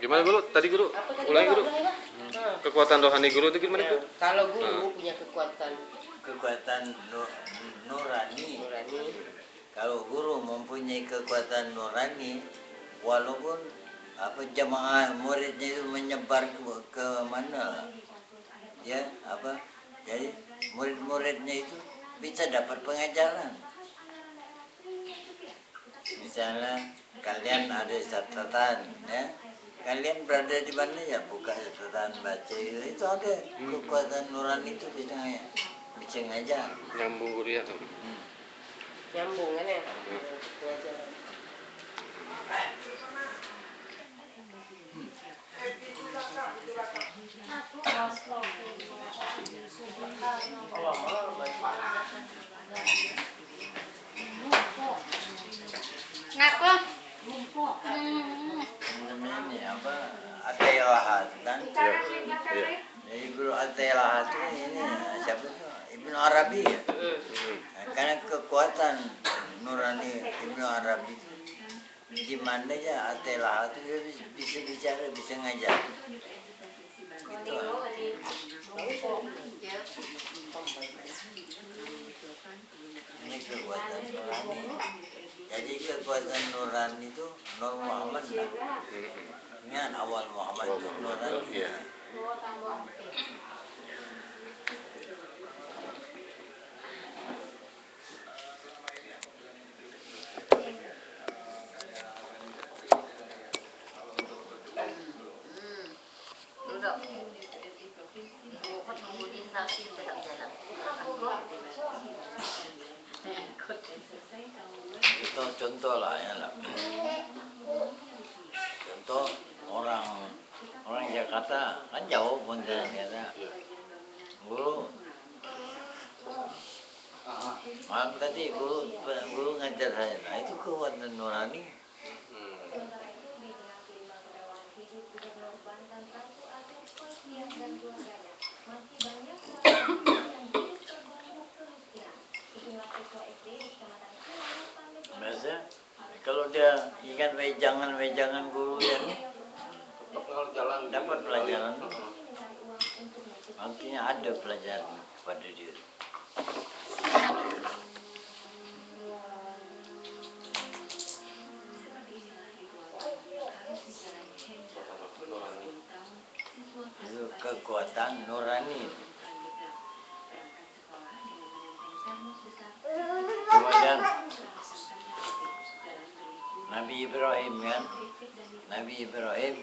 Gimana guru? Tadi guru? Ulangi guru. Kekuatan rohani guru itu gimana guru? Kalau guru punya kekuatan nurani. Kalau guru mempunyai kekuatan nurani, walaupun jamaah muridnya itu menyebar ke mana, ya jadi murid-muridnya itu bisa dapat pengajaran. Misalnya kalian ada catatan, ya, kalian berada di mana ya, buka catatan, baca itu ada kekuatan nurani itu bisa ngajar. Nyambung guru ya tuh. Nyambung kan ya pengajaran. Ngapa? Ini Atailahat kan? Iya. Jadi guru Atailahat ini siapa itu? Ibnu Arabi ya. Karena kekuatan nurani Ibnu Arabi di mana ya Atailahat itu bisa bicara, bisa ngajar. Gitu. Ini kekuatan nurani. Jadi kekuatan nurani itu Nur Muhammad lah. Ini kan awal Muhammad itu nurani. Iya. Duduk. Bukan mengundi nasi dalam jalan. Itu contoh lah ya lah. Contoh orang Jakarta kan jauh Pontianak. Guru malam tadi guru ngajar saya, nah itu kekuatan nurani. Biasa kalau dia ingat wejangan guru ya dapat pelajaran, artinya ada pelajaran kepada dia. Itu kekuatan nurani. Kemudian Nabi Ibrahim kan, Nabi Ibrahim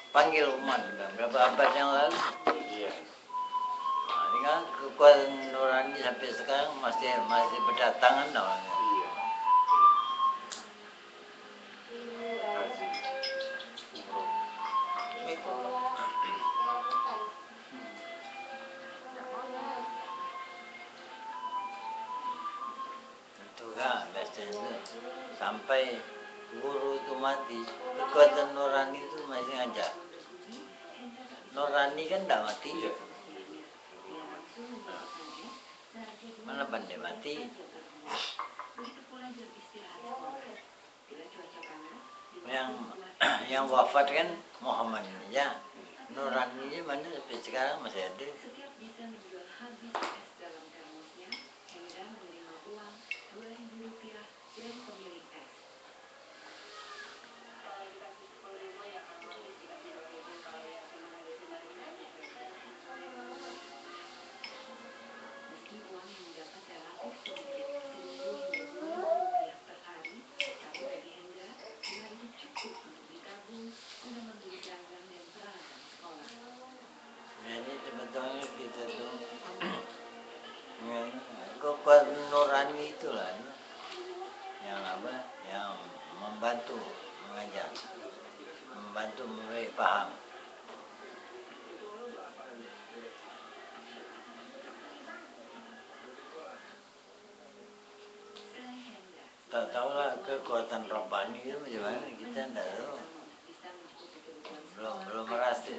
panggil umat berapa abad yang lalu. Iya. Nah, ini kan kekuatan nurani sampai sekarang masih berdatangan orangnya. Iya. Itu kan biasanya sampai guru itu mati, kekuatan nurani itu masih ngajar. Nurani kan tidak mati. Mana pandai mati. Yang wafat kan Muhammad ya. Nurani mana sampai sekarang masih ada. Jadi sebetulnya kita tuh kekuatan nurani itulah yang membantu mengajar, membantu memberi paham. Tak tahulah kekuatan rohani itu bagaimana, kita tidak tahu, belum merasa.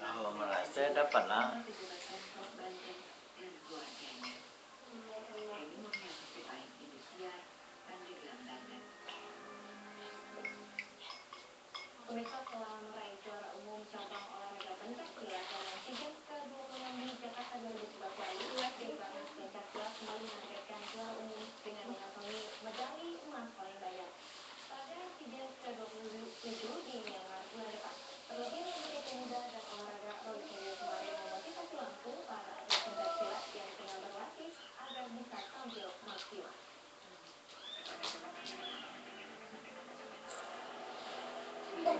Kalau merasa dapatlah.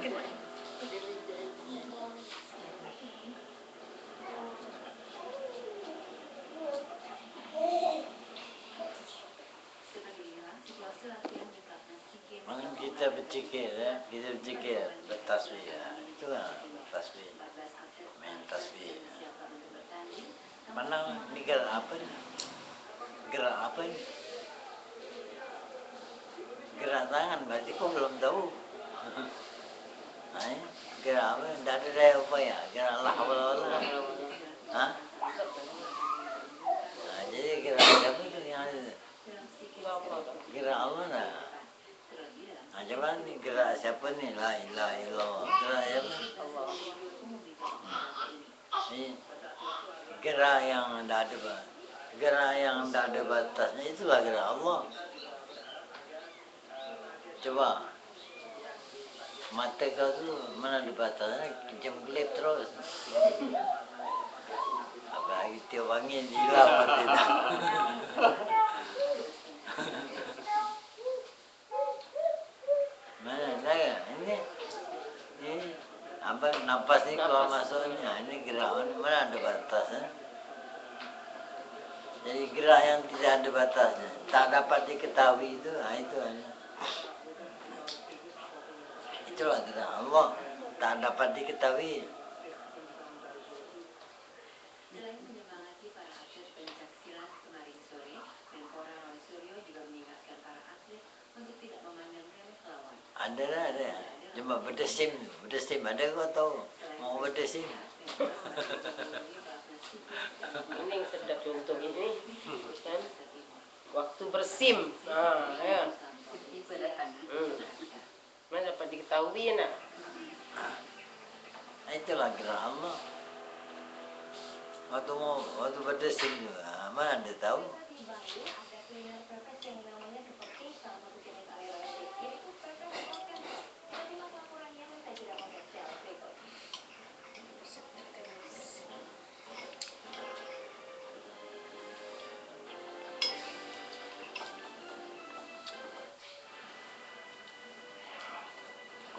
Makanya kita bercikir ya, bertasbih ya. Itulah tasbih, main tasbih. Mana ini gerak apa nih? Gerak apa nih? Gerak tangan, berarti kok belum tahu. Nah, gerak apa? Tidak ada daya upaya. Gerak lah, hah? Nah, jadi gerak siapa itu yang ada? Gerak Allah nah. Nah, coba nih gerak siapa nih? La ilaha illallah. Gerak siapa? Ini gerak yang tidak ada, gerak yang tidak ada batasnya itulah gerak Allah. Coba mata kau tu mana ada batasnya, jam gelap terus. Apalagi tiap angin hilang mata tu. Mana dah ini apa nafas ni keluar masuknya ini gerak mana ada batasnya. Jadi gerak yang tidak ada batasnya, tak dapat diketahui itu, itu hanya. Itulah gerak Allah, tak dapat diketahui. Selain menyemangati para atlet pencaksilat kemarin sore, Menpora Roy Suryo juga mengingatkan para atlet untuk tidak memandang remeh lawan. Ada. Cuma berdesim, ada kau tahu? Mau berdesim. Ini yang sedap contoh ini, kan? Waktu bersim, nah, ya. Mana dapat diketahui nak? Itulah gerak Allah. Waktu berdesim juga, mana anda tahu?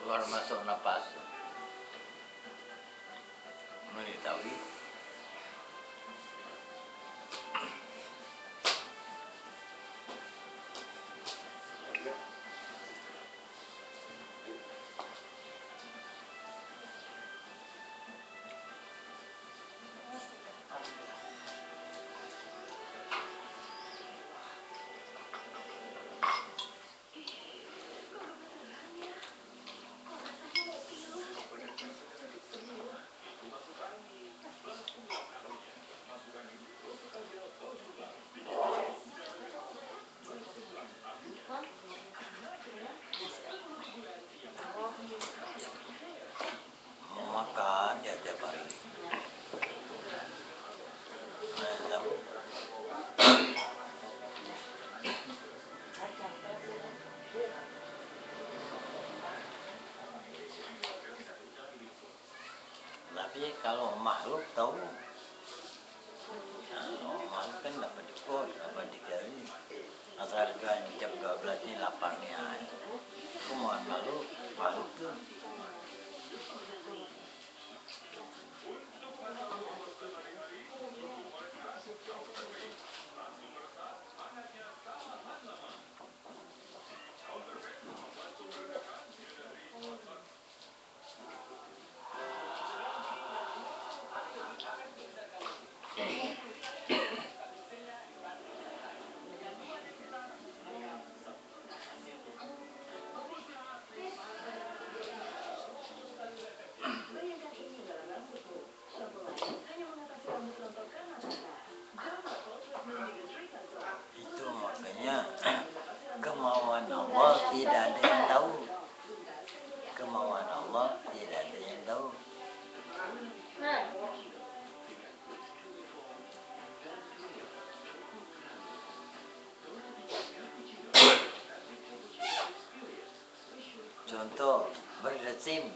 Keluar masuk napas, mengetahui. Mau makan ya tiap hari. Tapi kalau makhluk tahu, kalau makhluk kan dapat dikot, dapat dikali. Antara jam 12 ni lapar ni. Aku mau makhluk tu. Itu makanya kemauan Allah tidak ada yang tahu. Kemauan Allah tidak ada yang tahu. Contoh berdesim.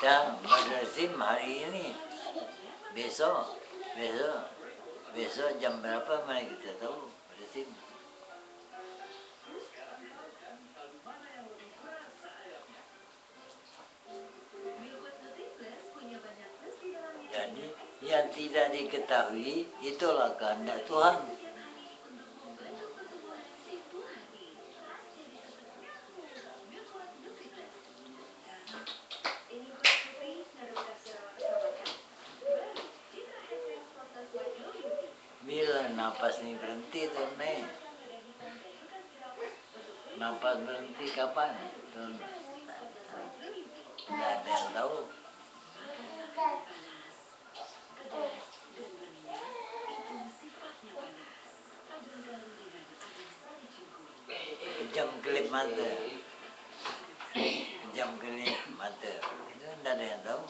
kita berresim hari ini, besok jam berapa mana kita tahu berresim. Jadi yang tidak diketahui itulah kehendak Tuhan. Bila napas ini berhenti tuh nih, napas berhenti kapan? Tuh, nggak ada yang tahu. Jam kelip mata, itu nggak ada yang tahu.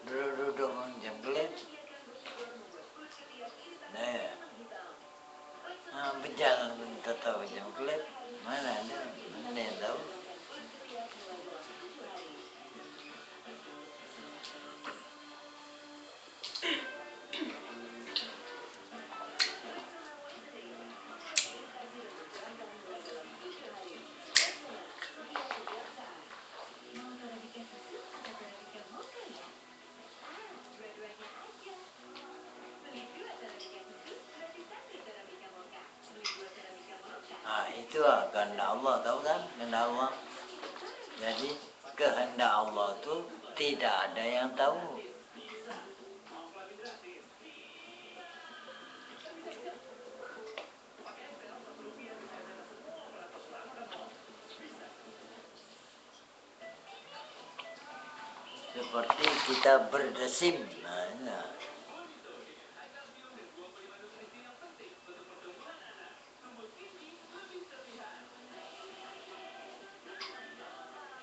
Duduk jam kelip, berjalan pun tak tahu jam kelip, mana ada yang tahu. Itu kehendak Allah, tahu kan kehendak Allah. Jadi kehendak Allah itu tidak ada yang tahu. Seperti kita berdesim,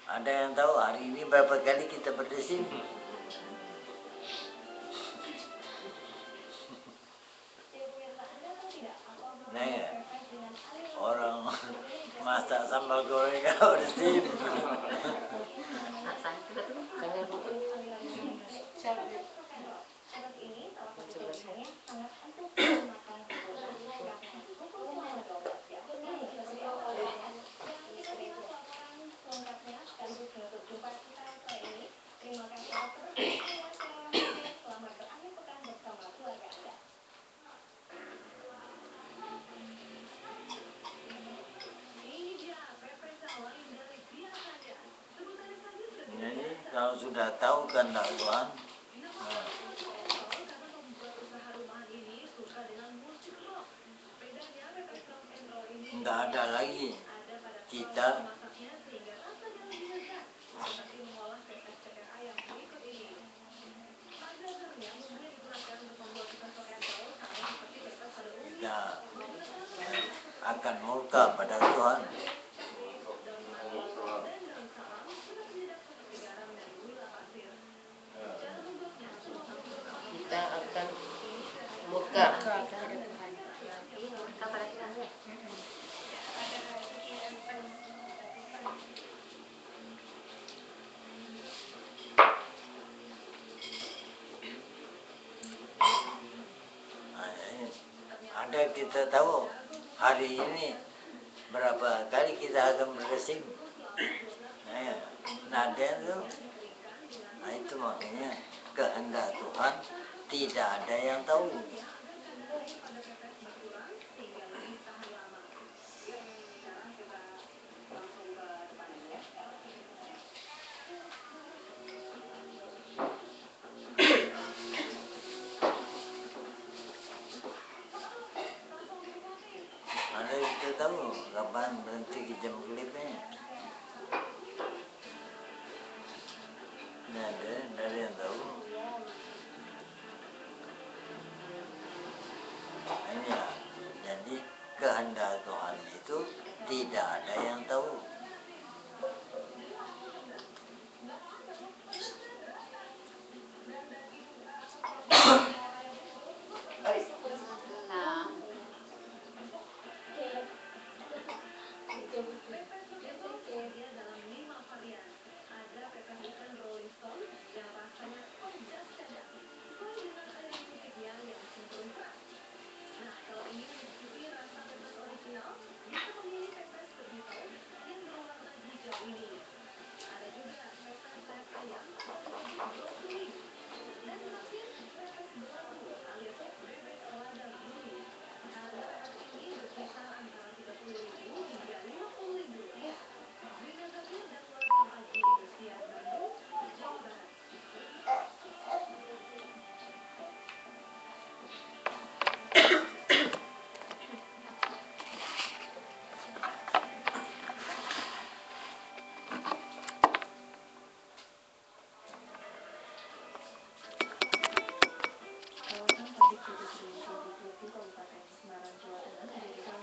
ada yang tahu hari ini berapa kali kita berdesim? Orang masak sambal goreng kalau berdesim. Jadi kalau sudah tahu kehendak Tuhan, nggak ada lagi kita akan murka pada Tuhan. Kita akan murka. Ada kita tahu hari ini berapa kali kita akan berdesim. Nada itu, itu makanya kehendak Tuhan tidak ada yang tahu. Ada kita tahu kapan berhenti jam kelipnya. Nggak ada yang tahu. Ini ya, jadi kehendak Tuhan itu tidak ada yang tahu.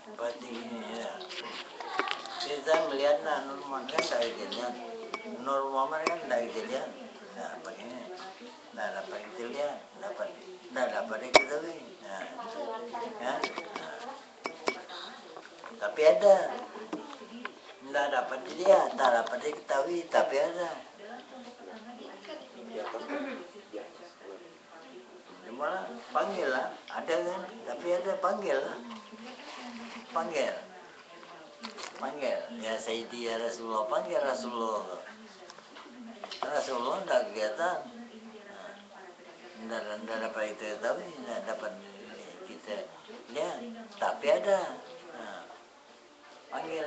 Seperti ini ya. Kita melihat Nur Muhammad kan dari kejadian. Nur Muhammad kan dari kejadian. Nah, begini. Nah, dapat kita lihat, dapat diketahui. Nah, ya. Nah. Tapi ada. Tidak dapat dilihat, tak dapat diketahui, tapi ada. Gimana? Panggil lah, ada kan? Tapi ada panggil lah. Panggil. Ya Sayyidi ya Rasulullah, panggil Rasulullah. Rasulullah tidak kelihatan. Tidak dapat itu tahu, tidak dapat kita lihat. Tapi ada. Nah, panggil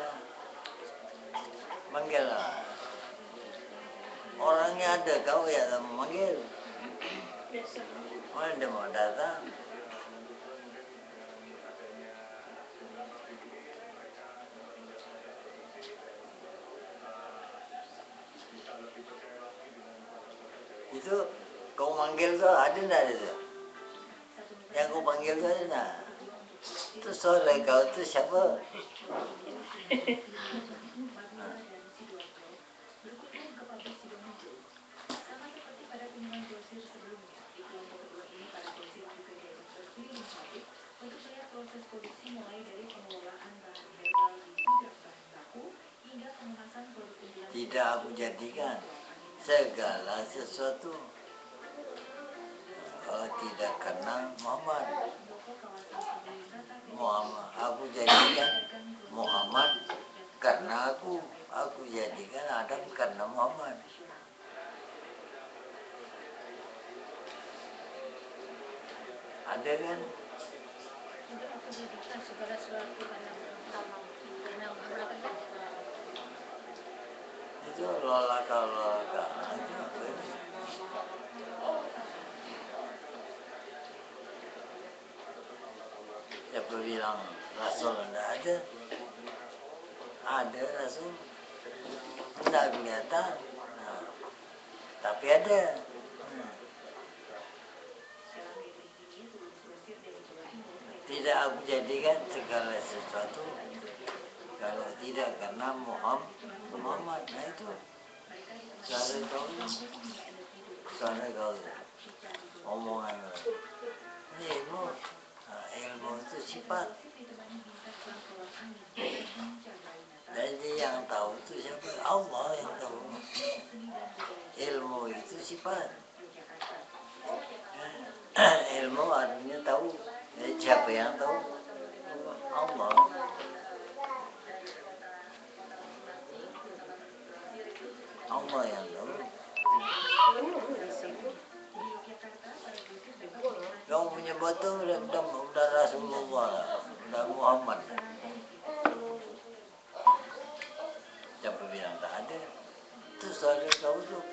lah. Orangnya ada, kau ya tak memanggil. Mana dia mau datang? Itu kau manggil tuh ada enggak itu? Yang kau panggil tuh ada enggak? Itu soalnya kau itu siapa? Tidak aku jadikan segala sesuatu tidak kenal Muhammad. Aku jadikan Muhammad karena aku jadikan Adam karena Muhammad. Ada kan? Itu lolaka. Siapa bilang Rasul tidak ada? Ada Rasul, tidak kelihatan. Nah, tapi ada. Tidak aku jadikan segala sesuatu kalau tidak karena Muhammad. Nah itu soalnya kau omongan ini ilmu itu sifat. Jadi yang tahu itu siapa? Allah yang tahu. Ilmu itu sifat. Ilmu artinya tahu. Jadi siapa yang tahu? Allah. Allah yang tahu. Kau punya batu udah Rasulullah, udah Muhammad. Siapa bilang tak ada? Itu soalnya kau tuh.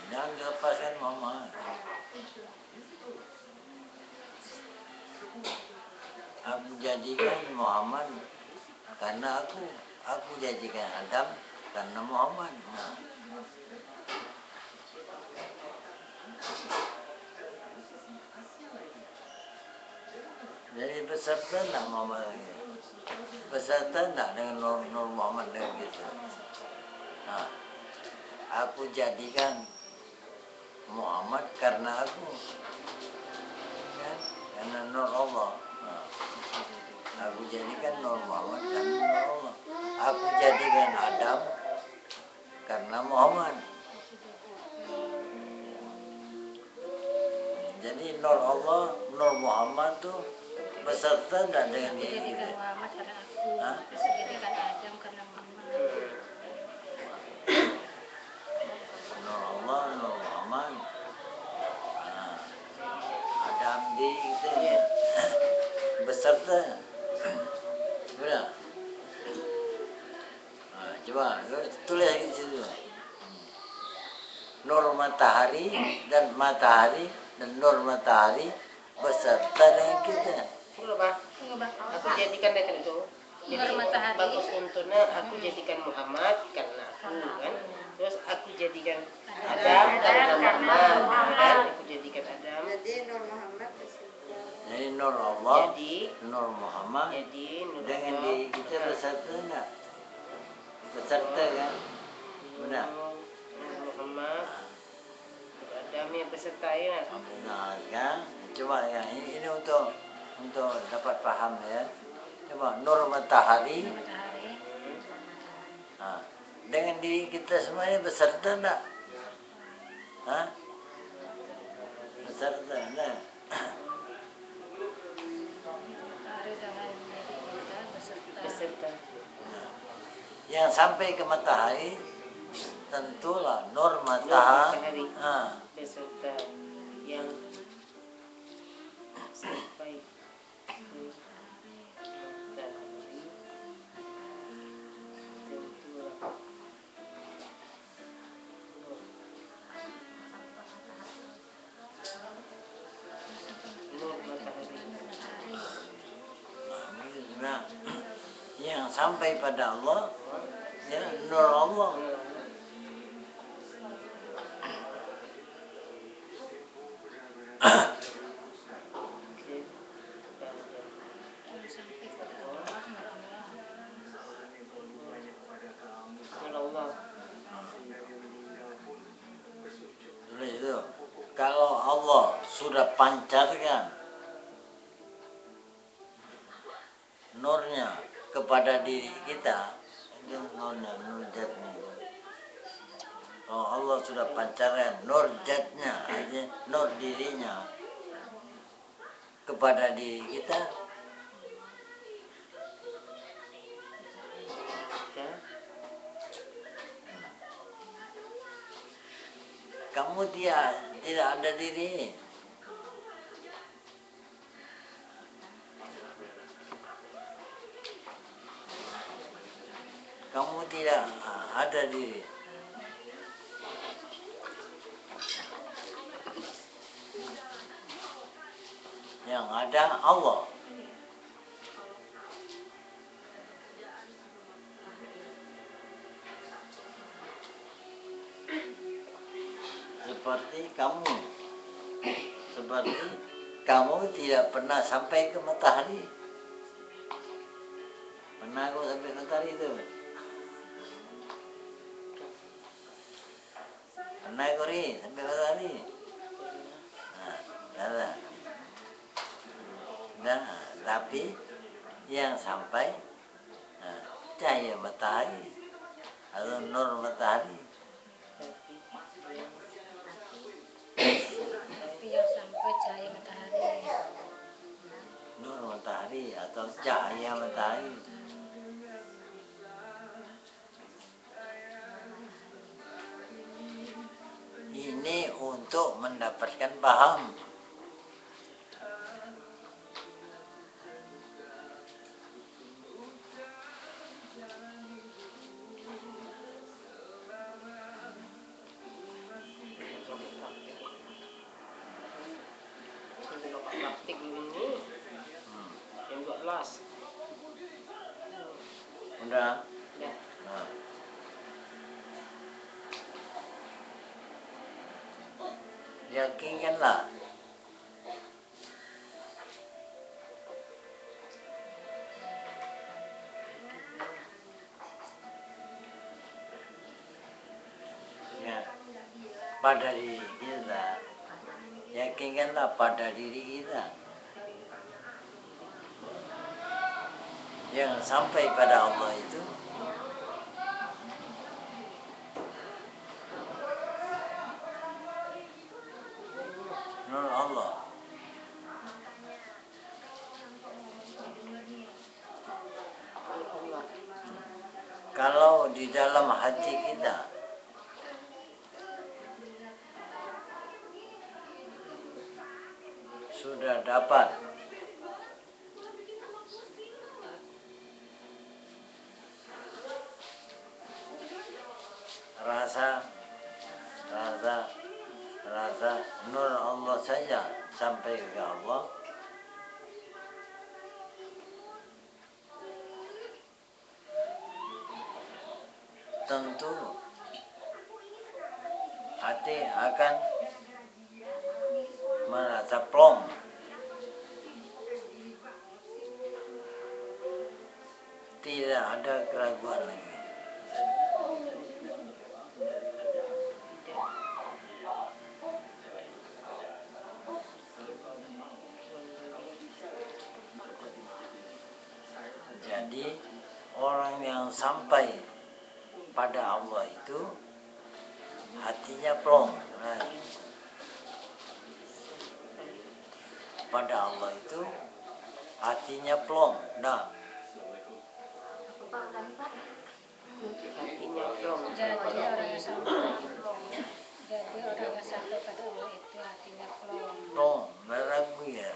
Jangan lepaskan Muhammad. Aku jadikan Muhammad karena aku jadikan Adam karena Muhammad. Nah. Jadi beserta enggak Muhammad lagi? Beserta enggak dengan Nur Muhammad dengan gitu? Nah, aku jadikan Muhammad karena aku, kan? Karena Nur Allah. Nah, aku jadikan Nur Muhammad karena Nur Allah. Aku jadikan Adam karena Muhammad. Jadi Nur Allah, Nur Muhammad tuh beserta enggak dengan dia? Jadikan Muhammad karena aku. Hah? Jadikan Adam karena Muhammad. Nur Allah, Nur Muhammad. Nah, Adam di itu ya. Beserta. Sudah. Nah, coba tulis di situ. Nur matahari dan nur matahari beserta dengan kita. Aku jadikan itu. Jadi Nur matahari. bagus untungnya aku jadikan Muhammad karena aku kan. Terus aku jadikan Adam karena Muhammad kan. Aku jadikan Adam. Jadi Nur Muhammad beserta. Jadi Nur Allah, Jadi Nur Muhammad. jadi Nur Dengan Allah. diri kita beserta enggak? Beserta kan? Benar. Nur Muhammad. Nur Adam yang beserta ya. Benar kan? Coba ya, ini untuk dapat paham ya. Coba Nur matahari. Matahari. Nah, dengan diri kita semuanya beserta enggak? Hah? Beserta enggak? Matahari dengan diri kita beserta. Beserta. Yang sampai ke matahari tentulah Nur matahari. Ah, Beserta yang sampai ke matahari tentulah Nur matahari. nah, yang sampai pada Allah ya Nur Allah. Yang sampai pada Allah, Nur Allah. Allah. Tulis itu. Kalau Allah sudah pancarkan nurnya kepada diri kita, itu nurnya, nur jatnya. Kalau Allah sudah pancarkan nur jatnya, artinya nur dirinya kepada diri kita, kamu tidak ada diri. Kamu tidak ada diri. Yang ada Allah. Seperti kamu tidak pernah sampai ke matahari. Pernah aku sampai ke matahari itu? Pernah aku sampai matahari? Nah, nah, tapi yang sampai cahaya matahari atau nur matahari. Tapi yang sampai cahaya matahari. Nur matahari atau cahaya matahari. Ini untuk mendapatkan paham. Praktik ini yang 12. Udah. Ya. Nah. Yakinkanlah ya, pada diri kita. Yakinkanlah pada diri kita. Yang sampai pada Allah itu nur Allah. Kalau di dalam hati kita sudah dapat rasa nur Allah saja sampai ke Allah, tentu hati akan merasa plong. Tidak ada keraguan lagi. Jadi orang yang sampai pada Allah itu hatinya plong. Nah, pada Allah itu hatinya plong. Nah, Hatinya plong. Jadi orang yang sampai pada Allah itu hatinya plong. plong, nggak ragu ya.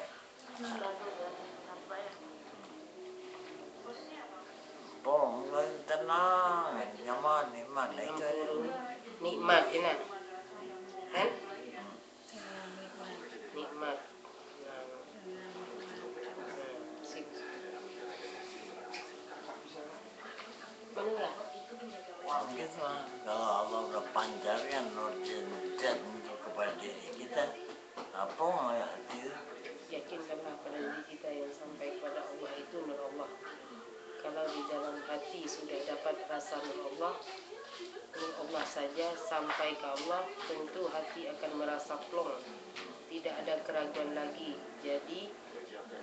Plong, tenang, nyaman, nikmat. Nah, itu aja. Nikmat enak. Kan? Tenang, nikmat. Nikmat. Sip. Benar. Begitu lah. Kalau Allah udah pancarkan nur dan kepada diri kita, apa ya hati itu? Yakinkanlah pada diri kita yang sampai kepada Allah itu nur Allah. Kalau di dalam hati sudah dapat rasa nur Allah saja sampai ke Allah, tentu hati akan merasa plong. Tidak ada keraguan lagi. Jadi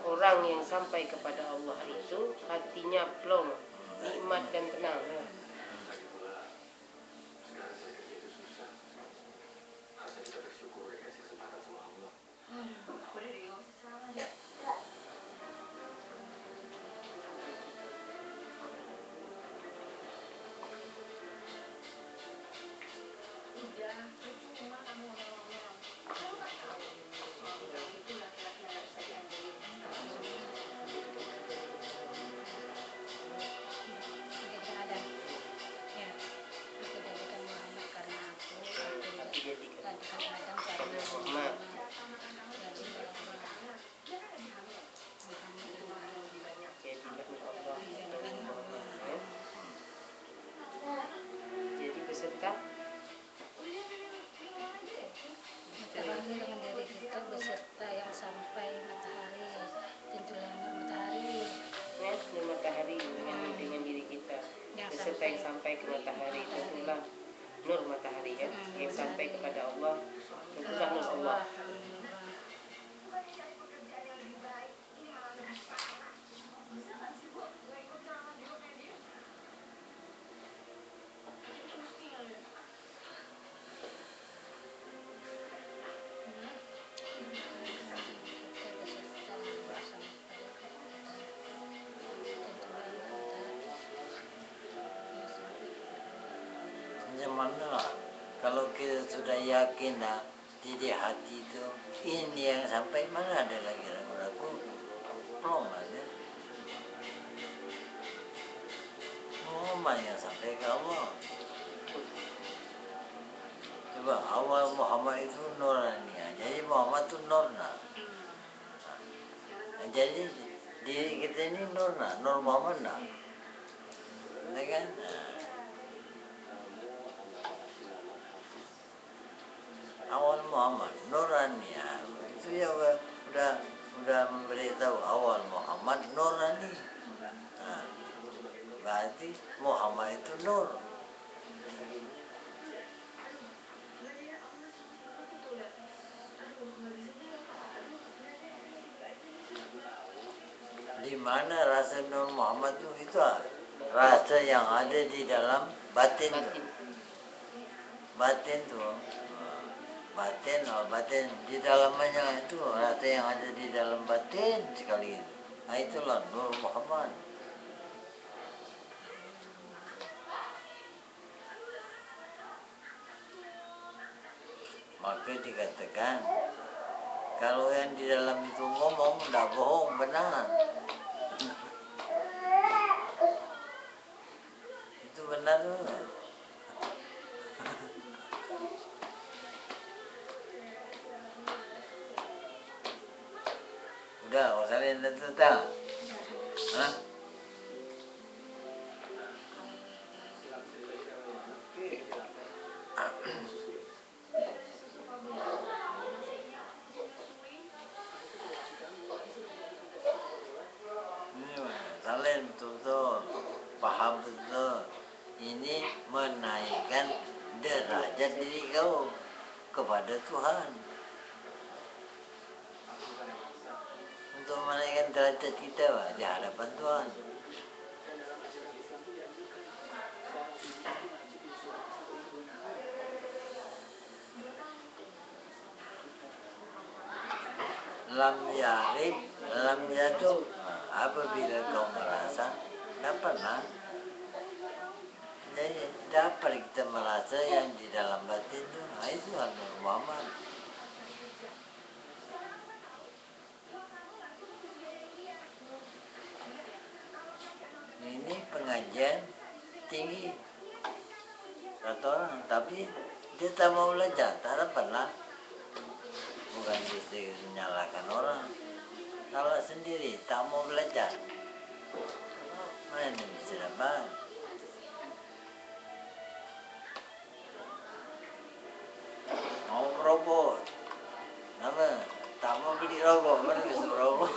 orang yang sampai kepada Allah itu hatinya plong, nikmat dan tenang. Jadi beserta Dengan diri kita beserta yang sampai matahari, tenggelam matahari. ya, nur matahari dengan diri kita. Beserta yang sampai ke matahari, tentulah nur matahari ya, yang sampai kepada Allah, tentulah nur Allah. Mana lah. Kalau kita sudah yakin lah di hati itu ini yang sampai, mana ada lagi ragu-ragu, plong aja. Muhammad yang sampai ke Allah. Coba awal Muhammad itu nurani, jadi Muhammad itu nurna. Nah, jadi diri kita ini nurna, nur Muhammad nah. Ya kan? Awal Muhammad nurani ya. Itu ya udah memberitahu awal Muhammad nurani. Nah, berarti Muhammad itu nur. Di mana rasa nur Muhammad itu rasa yang ada di dalam batin. Batin tuh. Batin di dalamnya itu rasa yang ada di dalam batin sekali itu. Nah, itulah nur Muhammad. Maka dikatakan kalau yang di dalam itu ngomong tidak bohong, benar. Itu benar tuh. Udah, kalian itu tahu? Hah? betul, paham betul. Ini menaikkan derajat diri kau kepada Tuhan. Untuk menaikkan derajat kita di hadapan Tuhan. Lam yarib, lam yadub. Apabila kau merasa, dapatlah. Jadi dapat kita merasa yang di dalam batin itu. Itu adalah Muhammad. Ini pengajian tinggi kata orang, tapi dia tak mau belajar, tak dapatlah. Bukan kita menyalahkan orang. Kalau sendiri tak mau belajar, mana bisa dapat? Mau merokok, apa? Tak mau beli rokok, mana bisa merokok?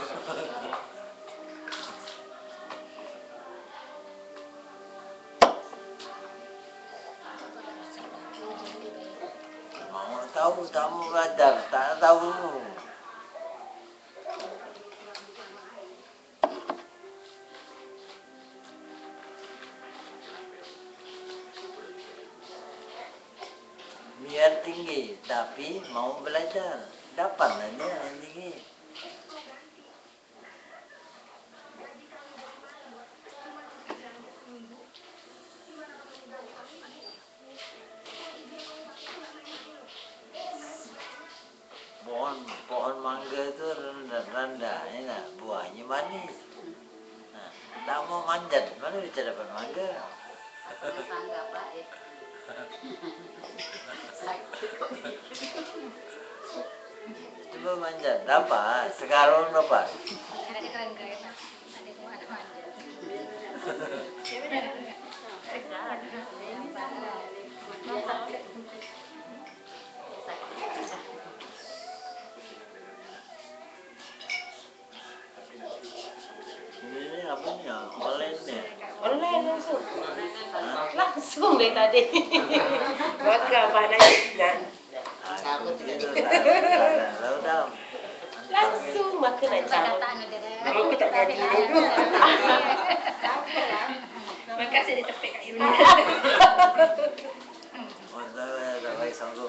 Mau tahu, tak mau belajar, tak tahu. Biar tinggi, tapi mau belajar, dapatlah dia yang tinggi. Pohon mangga itu rendah, ini nah, buahnya manis. Nah, tak mau manjat, mana bisa dapat mangga? Tangga Pak ya. Coba manjat, dapat. Sekarang dapat. Ada keren-keren. Ada kemana-mana. Ini apa nih ya? Online nih. Online langsung. Langsung dari tadi. Buat gambar aja. Cabut gitu. Udah. Langsung makan aja. Datang udah. Aku tak jadi dulu. Makasih ditepek Kak Yuni. Udah baik sanggup.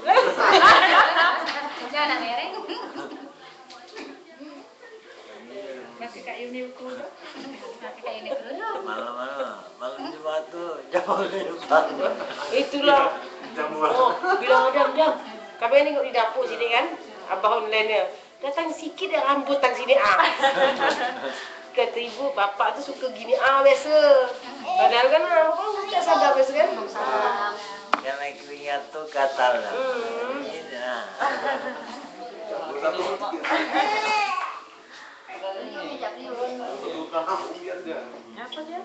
Jangan mereng. Masih Kak Yuni ukur. Kayak ini dulu. Malam Jumat tuh jam 5. Itulah. Oh, bilang jam. Kami ini di dapur sini kan, abah online-nya. Datang sikit ya rambut tang sini Kata ibu, bapak tuh suka gini biasa. Padahal kan orang tak sadar biasa kan. Karena keringat tuh gatal. Ini nah. Apa dia?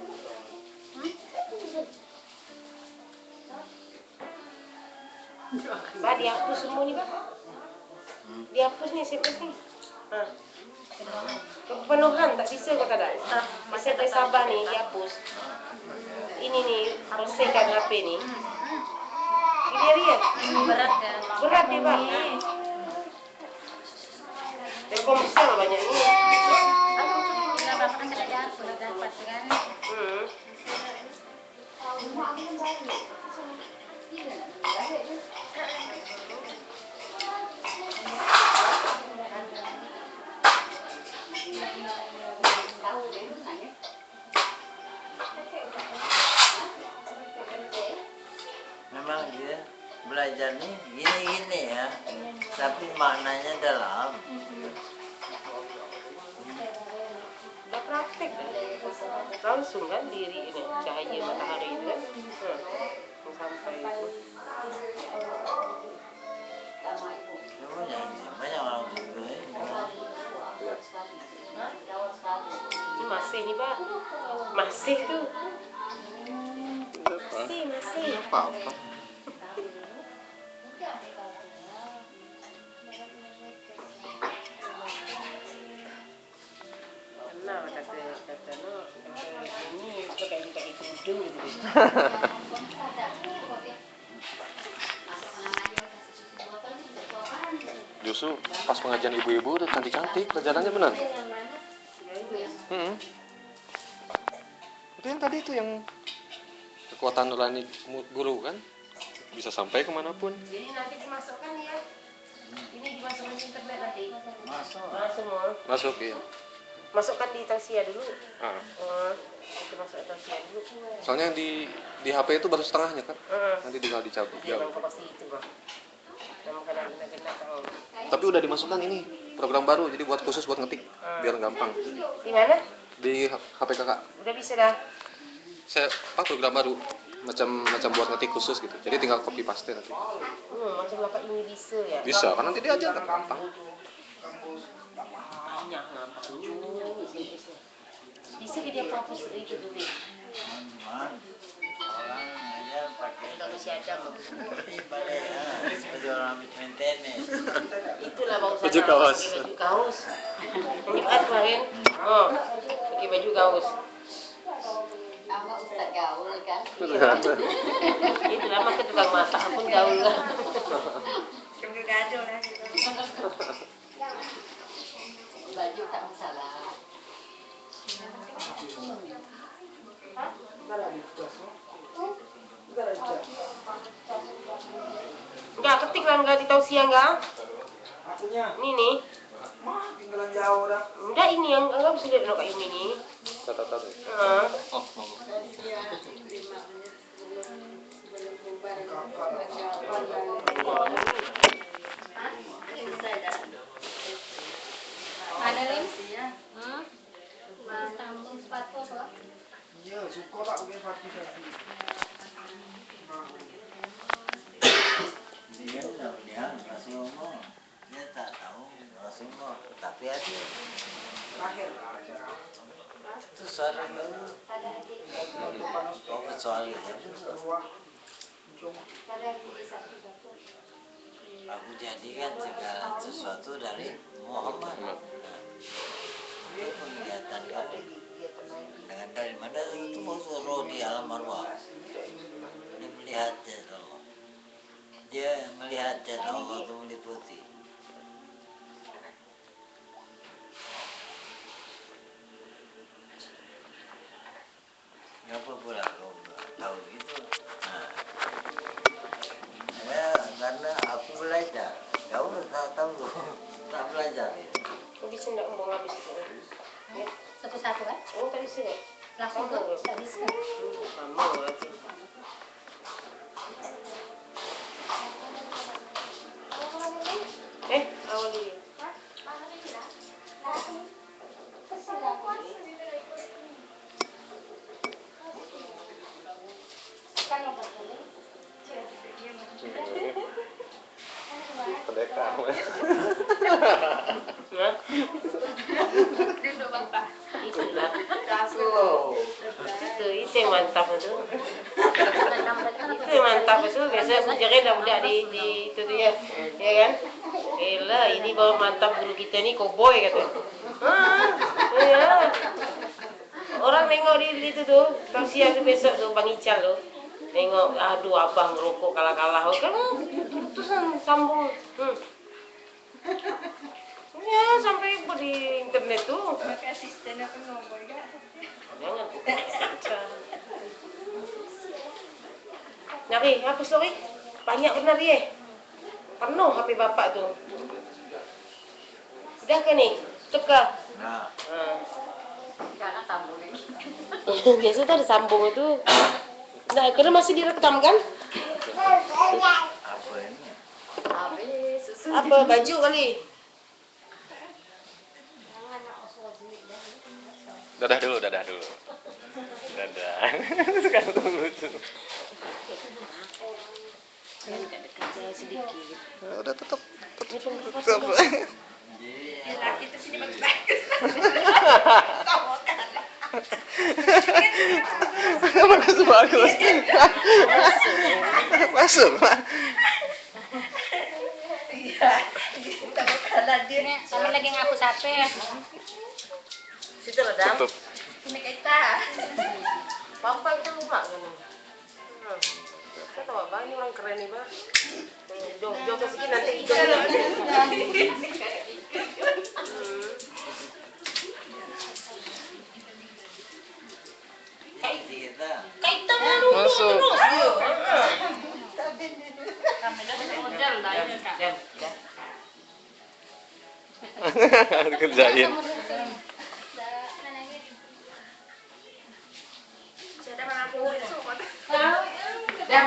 Bah, dihapus semua nih, Pak. Dihapus nih SMS nih. Kepenuhan tak bisa kata tak. SMS Sabah nih dihapus. Ini nih bersihkan HP nih. Ini dia. Berat kan? Berat dia, Pak. Telkomsel banyak ini. Kita bapak kan sudah dapat kan? Memang dia belajar nih gini-gini ya, tapi maknanya dalam. Udah praktek langsung kan diri ini cahaya matahari itu kan sampai itu. Banyak orang juga ini. Ini masih nih, Pak. Masih tuh. Masih. Apa-apa. Nah, kata no, ini Wisdom gitu. Justru pas pengajian ibu-ibu udah cantik-cantik, pelajarannya benar. Itu yang tadi itu yang kekuatan nurani guru kan bisa sampai kemanapun. Jadi nanti dimasukkan ya. Ini dimasukkan di internet nanti. Masuk. Masuk ya. Masukkan di tausiah dulu. Ah. Itu masuk tausiah dulu. Soalnya di HP itu baru setengahnya kan. Nanti tinggal dicabut. Iya, bang pasti itu bang. Nama kena tahu. Tapi udah dimasukkan ini program baru, jadi buat khusus buat ngetik biar gampang. Di mana? Di HP kakak. Udah bisa dah. Saya program baru macam buat ngetik khusus gitu. Jadi tinggal copy paste nanti. Macam bapak ini bisa ya? Bisa, kan nanti diajar kan gampang. Banyak ngapa bisa ke dia fokus itu dulu. Orang aja pakai Kalau si Adam balik seperti orang maintenance. itulah bang Ustaz. Baju kaos. Pakai baju kaos. Jumat kemarin. Pakai baju kaos. Sama Ustaz gaul kan. Itulah maka tukang masak pun gaul lah. Cuma gaduh lah. Baju tak masalah. Enggak ketik lah enggak di tausiah enggak? Ini nih. Tinggalan jauh dah. Enggak ini yang enggak bisa lihat kayak ini. Catatan ya. Oh, Ada Lim? Sambung sepatu apa? Ya, suka tak pakai partisipasi. Dia Rasulullah. Dia tak tahu Rasulullah, tapi ada. Terakhir lah acara. Itu suara dulu. Oh, kecuali itu. Aku jadikan segala sesuatu dari Muhammad. Itu penglihatan kamu. Dengan dari mana itu mau suruh di alam arwah. Dia melihat Allah. Dia melihat Allah itu meliputi. Kenapa pula kau tahu gitu? Nah, ya, karena aku belajar. Kau tak tahu, tak belajar. Kok bisa enggak ngomong habis itu? Ya. Satu-satu kan? Oh tadi sih. Langsung tuh, tak bisa. Sama lagi. Awal dulu. pendekar. Hah? Duduk bapak. Itulah. Oh. Itu yang mantap itu. Itu yang mantap itu. Biasanya aku jaga dah budak di itu tu ya. Ya kan? Elah, ini baru mantap guru kita ni koboi kata. Ya. Orang tengok di itu tu, tausiah tu besok tu Bang Ical tu. Tengok, aduh abang rokok kalah-kalah. Kan terus sambung. Ya, sampai di internet tu. Pakai asisten apa nombor kan? Jangan. Nari, apa story? Banyak benar dia. Penuh HP bapak tu. Sudah ke ni? Tukar. Nah, Jangan sambung lagi. Biasa tu ada sambung itu. Nah, kerana masih direkam kan? apa ini? Habis susu. Apa baju kali? Dadah dulu. Dadah. Sekarang lucu. Kerja sedikit. Udah tutup. Laki tu sini bagus-bagus. Bagus. Masuk. Iya. Kita bakalan dia. Ini sama lagi ngapus HP. Situ redam. Tutup. Ini kita. Sampai kita lupa kan. Saya tahu apa ini orang keren nih, Pak. Jauh ke sini nanti Kita kaitan dulu. Masuk. Model lah ini kak. Ya. Kerjain. Saya ada malah aku suka. Dan